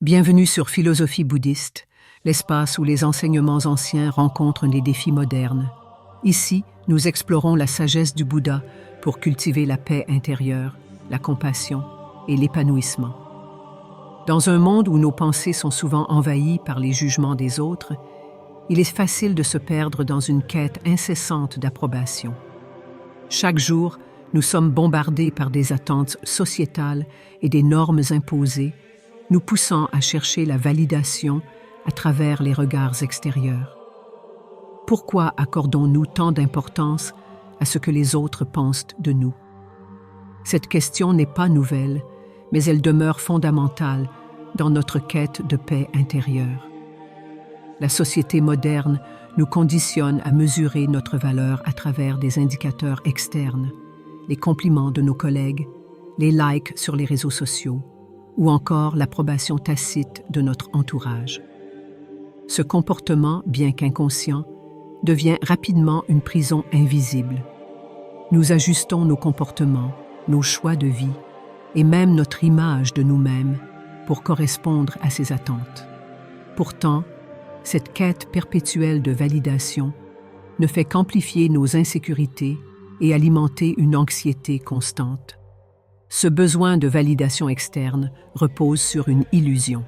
Bienvenue sur Philosophie bouddhiste, l'espace où les enseignements anciens rencontrent les défis modernes. Ici, nous explorons la sagesse du Bouddha pour cultiver la paix intérieure, la compassion et l'épanouissement. Dans un monde où nos pensées sont souvent envahies par les jugements des autres, il est facile de se perdre dans une quête incessante d'approbation. Chaque jour, nous sommes bombardés par des attentes sociétales et des normes imposées, nous poussant à chercher la validation à travers les regards extérieurs. Pourquoi accordons-nous tant d'importance à ce que les autres pensent de nous? Cette question n'est pas nouvelle, mais elle demeure fondamentale dans notre quête de paix intérieure. La société moderne nous conditionne à mesurer notre valeur à travers des indicateurs externes, les compliments de nos collègues, les likes sur les réseaux sociaux, ou encore l'approbation tacite de notre entourage. Ce comportement, bien qu'inconscient, devient rapidement une prison invisible. Nous ajustons nos comportements, nos choix de vie et même notre image de nous-mêmes pour correspondre à ces attentes. Pourtant, cette quête perpétuelle de validation ne fait qu'amplifier nos insécurités et alimenter une anxiété constante. Ce besoin de validation externe repose sur une illusion.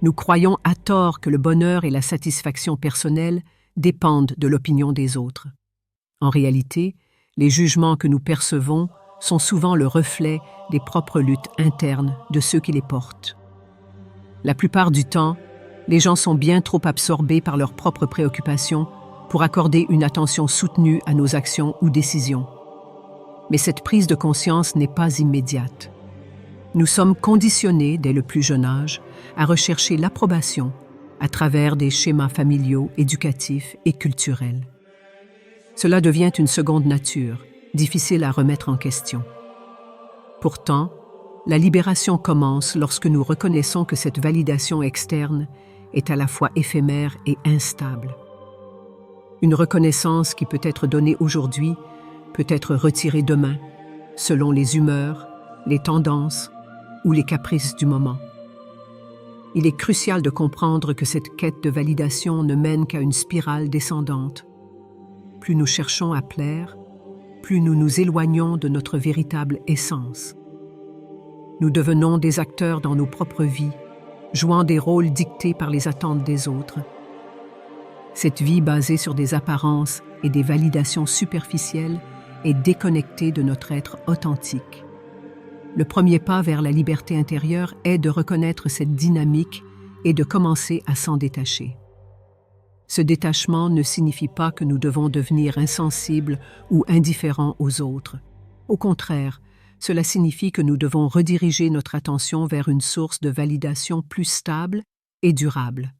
Nous croyons à tort que le bonheur et la satisfaction personnelle dépendent de l'opinion des autres. En réalité, les jugements que nous percevons sont souvent le reflet des propres luttes internes de ceux qui les portent. La plupart du temps, les gens sont bien trop absorbés par leurs propres préoccupations pour accorder une attention soutenue à nos actions ou décisions. Mais cette prise de conscience n'est pas immédiate. Nous sommes conditionnés dès le plus jeune âge à rechercher l'approbation à travers des schémas familiaux, éducatifs et culturels. Cela devient une seconde nature, difficile à remettre en question. Pourtant, la libération commence lorsque nous reconnaissons que cette validation externe est à la fois éphémère et instable. Une reconnaissance qui peut être donnée aujourd'hui peut être retirée demain, selon les humeurs, les tendances ou les caprices du moment. Il est crucial de comprendre que cette quête de validation ne mène qu'à une spirale descendante. Plus nous cherchons à plaire, plus nous nous éloignons de notre véritable essence. Nous devenons des acteurs dans nos propres vies, jouant des rôles dictés par les attentes des autres. Cette vie basée sur des apparences et des validations superficielles est déconnectée de notre être authentique. Le premier pas vers la liberté intérieure est de reconnaître cette dynamique et de commencer à s'en détacher. Ce détachement ne signifie pas que nous devons devenir insensibles ou indifférents aux autres. Au contraire, cela signifie que nous devons rediriger notre attention vers une source de validation plus stable et durable,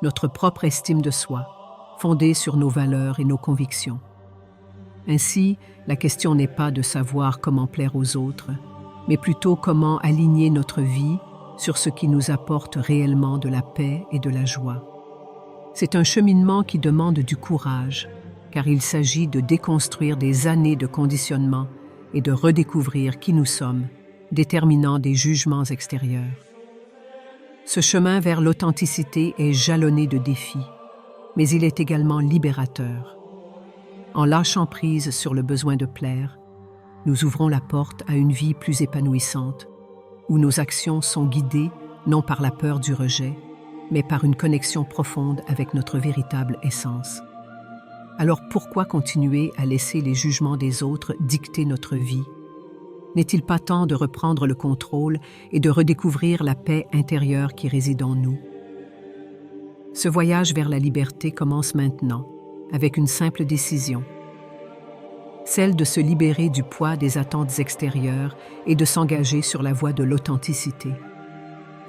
notre propre estime de soi, fondée sur nos valeurs et nos convictions. Ainsi, la question n'est pas de savoir comment plaire aux autres, mais plutôt comment aligner notre vie sur ce qui nous apporte réellement de la paix et de la joie. C'est un cheminement qui demande du courage, car il s'agit de déconstruire des années de conditionnement et de redécouvrir qui nous sommes, déterminant des jugements extérieurs. Ce chemin vers l'authenticité est jalonné de défis, mais il est également libérateur. En lâchant prise sur le besoin de plaire, nous ouvrons la porte à une vie plus épanouissante, où nos actions sont guidées non par la peur du rejet, mais par une connexion profonde avec notre véritable essence. Alors pourquoi continuer à laisser les jugements des autres dicter notre vie? N'est-il pas temps de reprendre le contrôle et de redécouvrir la paix intérieure qui réside en nous? Ce voyage vers la liberté commence maintenant, avec une simple décision, celle de se libérer du poids des attentes extérieures et de s'engager sur la voie de l'authenticité.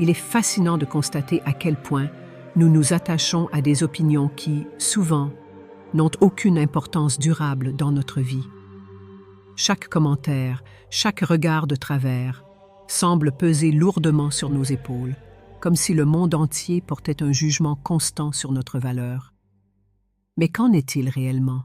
Il est fascinant de constater à quel point nous nous attachons à des opinions qui, souvent, n'ont aucune importance durable dans notre vie. Chaque commentaire, chaque regard de travers semble peser lourdement sur nos épaules, comme si le monde entier portait un jugement constant sur notre valeur. Mais qu'en est-il réellement?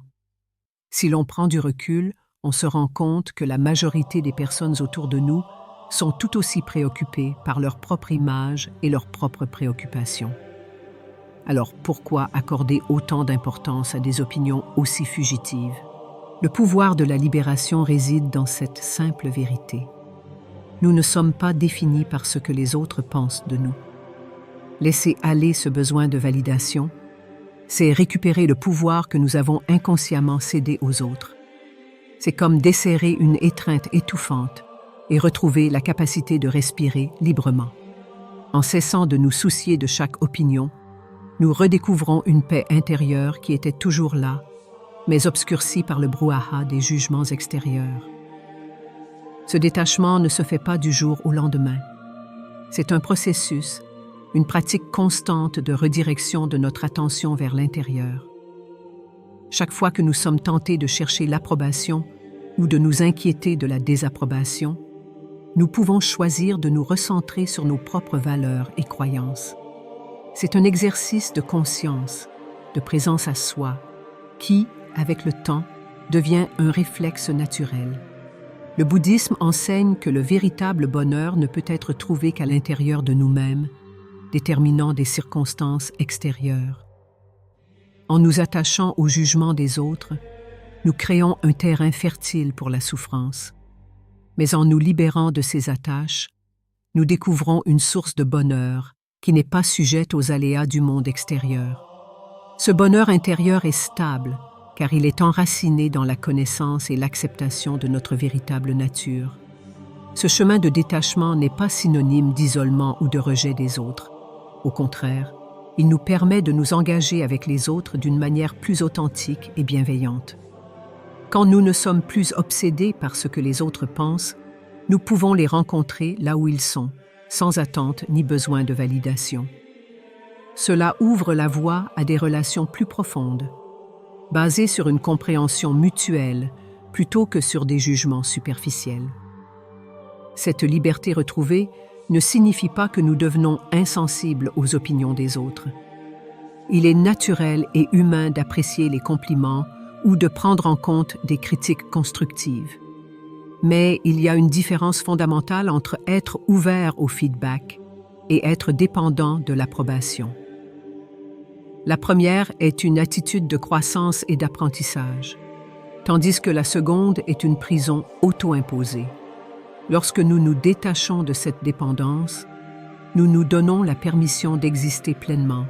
Si l'on prend du recul, on se rend compte que la majorité des personnes autour de nous sont tout aussi préoccupés par leur propre image et leurs propres préoccupations. Alors pourquoi accorder autant d'importance à des opinions aussi fugitives? Le pouvoir de la libération réside dans cette simple vérité. Nous ne sommes pas définis par ce que les autres pensent de nous. Laisser aller ce besoin de validation, c'est récupérer le pouvoir que nous avons inconsciemment cédé aux autres. C'est comme desserrer une étreinte étouffante et retrouver la capacité de respirer librement. En cessant de nous soucier de chaque opinion, nous redécouvrons une paix intérieure qui était toujours là, mais obscurcie par le brouhaha des jugements extérieurs. Ce détachement ne se fait pas du jour au lendemain. C'est un processus, une pratique constante de redirection de notre attention vers l'intérieur. Chaque fois que nous sommes tentés de chercher l'approbation ou de nous inquiéter de la désapprobation, nous pouvons choisir de nous recentrer sur nos propres valeurs et croyances. C'est un exercice de conscience, de présence à soi, qui, avec le temps, devient un réflexe naturel. Le bouddhisme enseigne que le véritable bonheur ne peut être trouvé qu'à l'intérieur de nous-mêmes, déterminant des circonstances extérieures. En nous attachant au jugement des autres, nous créons un terrain fertile pour la souffrance. Mais en nous libérant de ces attaches, nous découvrons une source de bonheur qui n'est pas sujette aux aléas du monde extérieur. Ce bonheur intérieur est stable, car il est enraciné dans la connaissance et l'acceptation de notre véritable nature. Ce chemin de détachement n'est pas synonyme d'isolement ou de rejet des autres. Au contraire, il nous permet de nous engager avec les autres d'une manière plus authentique et bienveillante. Quand nous ne sommes plus obsédés par ce que les autres pensent, nous pouvons les rencontrer là où ils sont, sans attente ni besoin de validation. Cela ouvre la voie à des relations plus profondes, basées sur une compréhension mutuelle plutôt que sur des jugements superficiels. Cette liberté retrouvée ne signifie pas que nous devenons insensibles aux opinions des autres. Il est naturel et humain d'apprécier les compliments ou de prendre en compte des critiques constructives. Mais il y a une différence fondamentale entre être ouvert au feedback et être dépendant de l'approbation. La première est une attitude de croissance et d'apprentissage, tandis que la seconde est une prison auto-imposée. Lorsque nous nous détachons de cette dépendance, nous nous donnons la permission d'exister pleinement,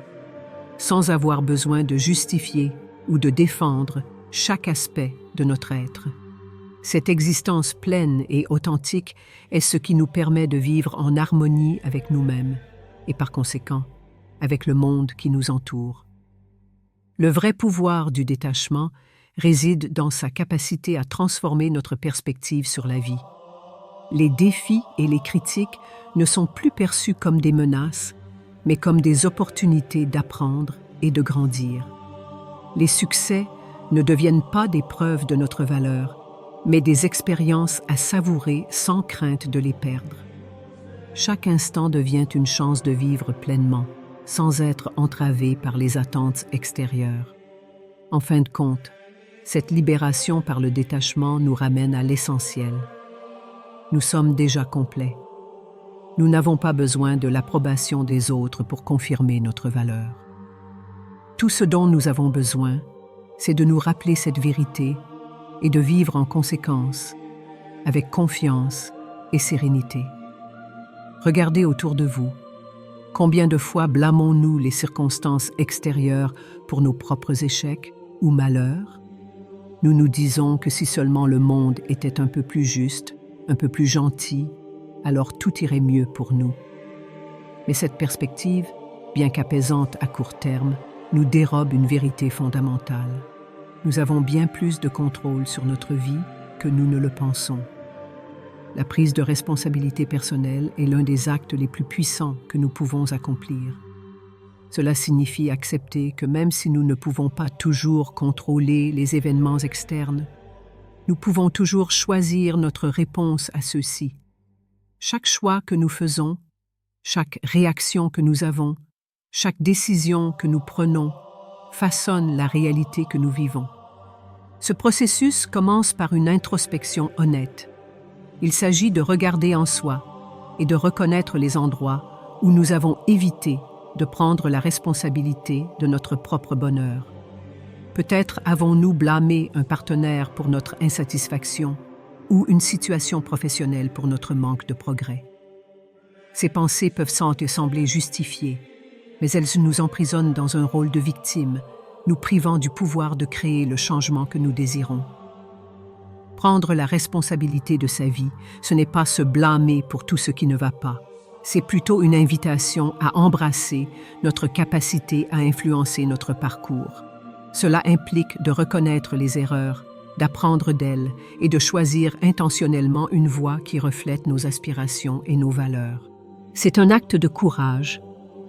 sans avoir besoin de justifier ou de défendre chaque aspect de notre être. Cette existence pleine et authentique est ce qui nous permet de vivre en harmonie avec nous-mêmes et par conséquent avec le monde qui nous entoure. Le vrai pouvoir du détachement réside dans sa capacité à transformer notre perspective sur la vie. Les défis et les critiques ne sont plus perçus comme des menaces, mais comme des opportunités d'apprendre et de grandir. Les succès ne deviennent pas des preuves de notre valeur, mais des expériences à savourer sans crainte de les perdre. Chaque instant devient une chance de vivre pleinement, sans être entravé par les attentes extérieures. En fin de compte, cette libération par le détachement nous ramène à l'essentiel. Nous sommes déjà complets. Nous n'avons pas besoin de l'approbation des autres pour confirmer notre valeur. Tout ce dont nous avons besoin, c'est de nous rappeler cette vérité et de vivre en conséquence, avec confiance et sérénité. Regardez autour de vous. Combien de fois blâmons-nous les circonstances extérieures pour nos propres échecs ou malheurs? Nous nous disons que si seulement le monde était un peu plus juste, un peu plus gentil, alors tout irait mieux pour nous. Mais cette perspective, bien qu'apaisante à court terme, nous dérobe une vérité fondamentale. Nous avons bien plus de contrôle sur notre vie que nous ne le pensons. La prise de responsabilité personnelle est l'un des actes les plus puissants que nous pouvons accomplir. Cela signifie accepter que même si nous ne pouvons pas toujours contrôler les événements externes, nous pouvons toujours choisir notre réponse à ceux-ci. Chaque choix que nous faisons, chaque réaction que nous avons, chaque décision que nous prenons façonne la réalité que nous vivons. Ce processus commence par une introspection honnête. Il s'agit de regarder en soi et de reconnaître les endroits où nous avons évité de prendre la responsabilité de notre propre bonheur. Peut-être avons-nous blâmé un partenaire pour notre insatisfaction ou une situation professionnelle pour notre manque de progrès. Ces pensées peuvent sembler justifiées, mais elles nous emprisonnent dans un rôle de victime, nous privant du pouvoir de créer le changement que nous désirons. Prendre la responsabilité de sa vie, ce n'est pas se blâmer pour tout ce qui ne va pas. C'est plutôt une invitation à embrasser notre capacité à influencer notre parcours. Cela implique de reconnaître les erreurs, d'apprendre d'elles et de choisir intentionnellement une voie qui reflète nos aspirations et nos valeurs. C'est un acte de courage,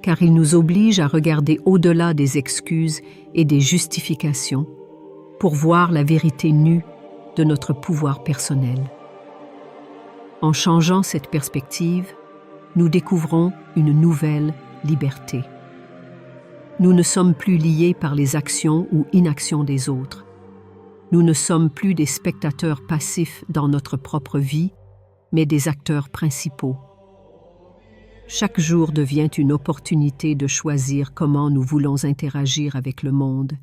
car il nous oblige à regarder au-delà des excuses et des justifications pour voir la vérité nue de notre pouvoir personnel. En changeant cette perspective, nous découvrons une nouvelle liberté. Nous ne sommes plus liés par les actions ou inactions des autres. Nous ne sommes plus des spectateurs passifs dans notre propre vie, mais des acteurs principaux. Chaque jour devient une opportunité de choisir comment nous voulons interagir avec le monde,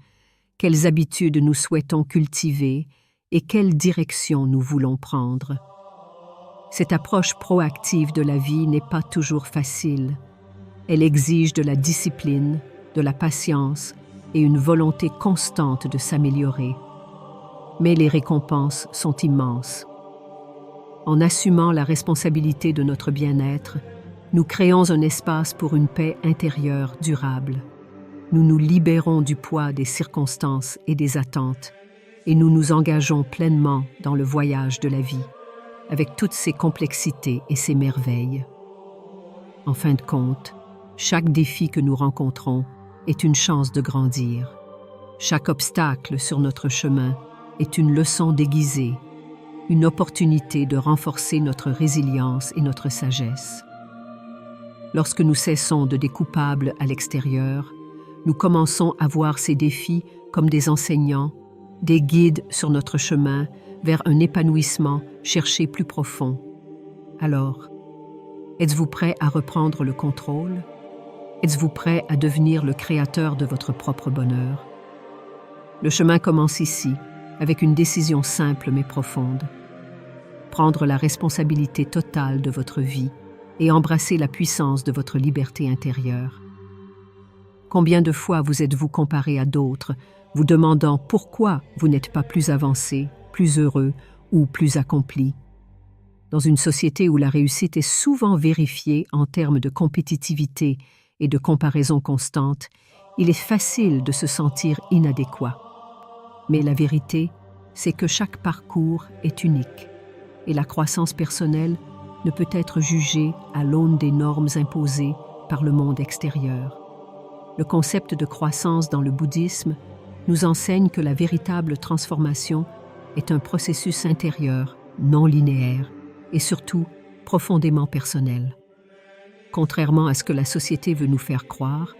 quelles habitudes nous souhaitons cultiver et quelle direction nous voulons prendre. Cette approche proactive de la vie n'est pas toujours facile. Elle exige de la discipline, de la patience et une volonté constante de s'améliorer. Mais les récompenses sont immenses. En assumant la responsabilité de notre bien-être, nous créons un espace pour une paix intérieure durable. Nous nous libérons du poids des circonstances et des attentes, et nous nous engageons pleinement dans le voyage de la vie, avec toutes ses complexités et ses merveilles. En fin de compte, chaque défi que nous rencontrons est une chance de grandir. Chaque obstacle sur notre chemin est une leçon déguisée, une opportunité de renforcer notre résilience et notre sagesse. Lorsque nous cessons de découpables à l'extérieur, nous commençons à voir ces défis comme des enseignants, des guides sur notre chemin vers un épanouissement cherché plus profond. Alors, êtes-vous prêt à reprendre le contrôle? Êtes-vous prêt à devenir le créateur de votre propre bonheur? Le chemin commence ici, avec une décision simple mais profonde. Prendre la responsabilité totale de votre vie et embrasser la puissance de votre liberté intérieure. Combien de fois vous êtes-vous comparé à d'autres, vous demandant pourquoi vous n'êtes pas plus avancé, plus heureux ou plus accompli? Dans une société où la réussite est souvent vérifiée en termes de compétitivité et de comparaison constante, il est facile de se sentir inadéquat. Mais la vérité, c'est que chaque parcours est unique et la croissance personnelle ne peut être jugée à l'aune des normes imposées par le monde extérieur. Le concept de croissance dans le bouddhisme nous enseigne que la véritable transformation est un processus intérieur, non linéaire et surtout profondément personnel. Contrairement à ce que la société veut nous faire croire,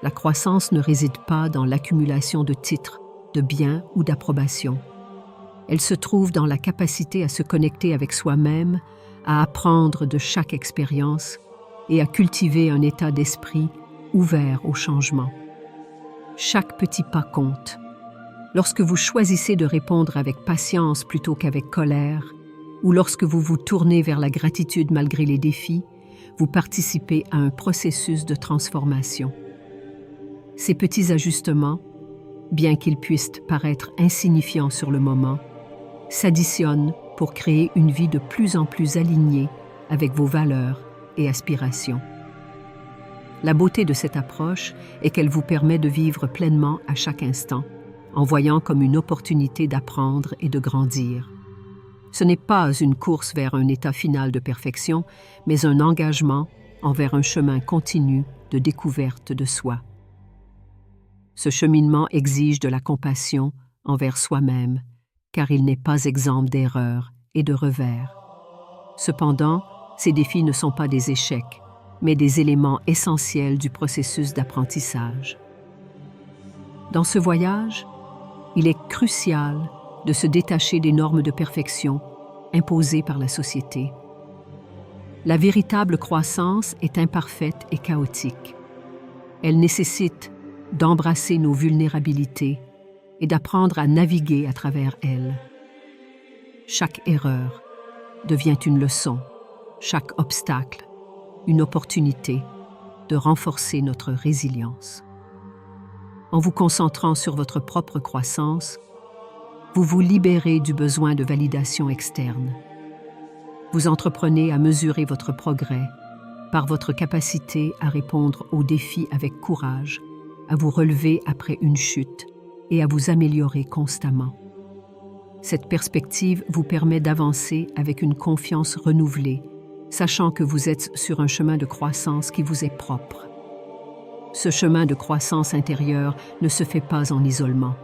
la croissance ne réside pas dans l'accumulation de titres, de biens ou d'approbation. Elle se trouve dans la capacité à se connecter avec soi-même, à apprendre de chaque expérience et à cultiver un état d'esprit ouvert au changement. Chaque petit pas compte. Lorsque vous choisissez de répondre avec patience plutôt qu'avec colère, ou lorsque vous vous tournez vers la gratitude malgré les défis, vous participez à un processus de transformation. Ces petits ajustements, bien qu'ils puissent paraître insignifiants sur le moment, s'additionnent pour créer une vie de plus en plus alignée avec vos valeurs et aspirations. La beauté de cette approche est qu'elle vous permet de vivre pleinement à chaque instant, en voyant comme une opportunité d'apprendre et de grandir. Ce n'est pas une course vers un état final de perfection, mais un engagement envers un chemin continu de découverte de soi. Ce cheminement exige de la compassion envers soi-même, car il n'est pas exempt d'erreurs et de revers. Cependant, ces défis ne sont pas des échecs, mais des éléments essentiels du processus d'apprentissage. Dans ce voyage, il est crucial de se détacher des normes de perfection imposées par la société. La véritable croissance est imparfaite et chaotique. Elle nécessite d'embrasser nos vulnérabilités et d'apprendre à naviguer à travers elles. Chaque erreur devient une leçon, chaque obstacle une opportunité de renforcer notre résilience. En vous concentrant sur votre propre croissance, vous vous libérez du besoin de validation externe. Vous entreprenez à mesurer votre progrès par votre capacité à répondre aux défis avec courage, à vous relever après une chute et à vous améliorer constamment. Cette perspective vous permet d'avancer avec une confiance renouvelée, sachant que vous êtes sur un chemin de croissance qui vous est propre. Ce chemin de croissance intérieure ne se fait pas en isolement.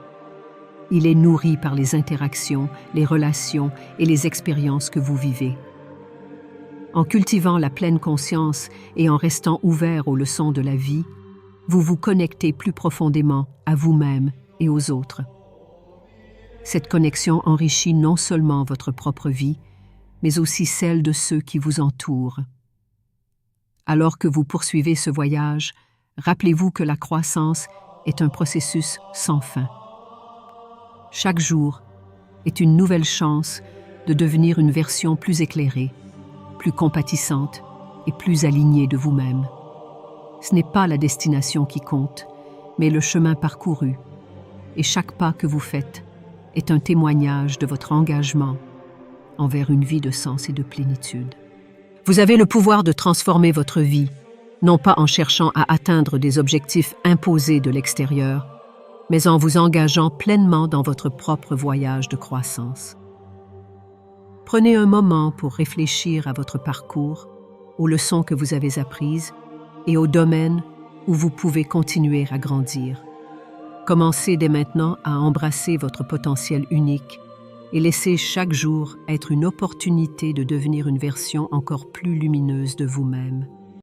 Il est nourri par les interactions, les relations et les expériences que vous vivez. En cultivant la pleine conscience et en restant ouvert aux leçons de la vie, vous vous connectez plus profondément à vous-même et aux autres. Cette connexion enrichit non seulement votre propre vie, mais aussi celle de ceux qui vous entourent. Alors que vous poursuivez ce voyage, rappelez-vous que la croissance est un processus sans fin. Chaque jour est une nouvelle chance de devenir une version plus éclairée, plus compatissante et plus alignée de vous-même. Ce n'est pas la destination qui compte, mais le chemin parcouru. Et chaque pas que vous faites est un témoignage de votre engagement envers une vie de sens et de plénitude. Vous avez le pouvoir de transformer votre vie, non pas en cherchant à atteindre des objectifs imposés de l'extérieur, mais en vous engageant pleinement dans votre propre voyage de croissance. Prenez un moment pour réfléchir à votre parcours, aux leçons que vous avez apprises et aux domaines où vous pouvez continuer à grandir. Commencez dès maintenant à embrasser votre potentiel unique et laissez chaque jour être une opportunité de devenir une version encore plus lumineuse de vous-même.